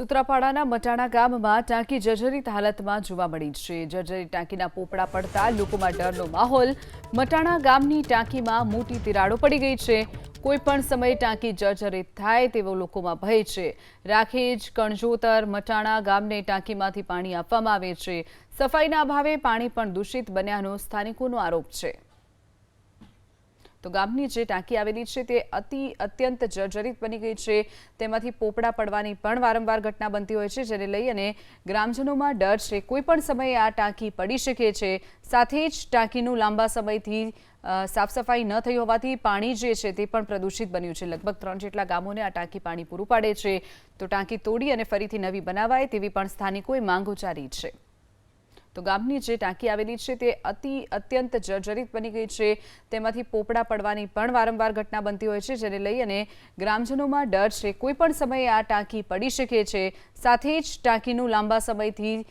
સૂત્રાપાડાના મટાણા ગામમાં ટાંકી જર્જરિત હાલતમાં જોવા મળી છે। જર્જરિત ટાંકીના પોપડા પડતા લોકોમાં ડરનો માહોલ। મટાણા ગામની ટાંકીમાં મોટી તિરાડો પડી ગઈ છે। કોઈપણ સમયે ટાંકી જર્જરિત થાય તેવો લોકોમાં ભય છે। રાખેજ, કણજોતર, મટાણા ગામને ટાંકીમાંથી પાણી આપવામાં આવે છે। સફાઈના અભાવે પાણી પણ દૂષિત બન્યાનો સ્થાનિકોનો આરોપ છે। તો ગામની જે ટાંકી આવેલી છે તે અત્યંત જર્જરિત બની ગઈ છે। તેમાંથી પોપડા પડવાની પણ વારંવાર ઘટના બનતી હોય છે, જેને લઈ અને ગ્રામજનોમાં ડર છે। કોઈપણ સમયે આ ટાંકી પડી શકે છે। સાથે જ ટાંકીનું લાંબા સમયથી સાફ સફાઈ ન થઈ હોવાથી પાણી જે છે તે પણ પ્રદૂષિત બન્યું છે। લગભગ 3 જેટલા ગામોને આ ટાંકી પાણી પૂરું પાડે છે। તો ટાંકી તોડી અને ફરીથી નવી બનાવાય તેવી પણ સ્થાનિકોએ માંગ ઉચ્ચારી છે। તો ગામની જે ટાંકી આવેલી છે તે અત્યંત જર્જરિત બની ગઈ છે। તેમાંથી પોપડા પડવાની પણ વારંવાર ઘટના બનતી હોય છે, જેને લઈ અને ગ્રામજનોમાં ડર છે। કોઈપણ સમયે આ ટાંકી પડી શકે છે। સાથે જ ટાંકીનું લાંબા સમયથી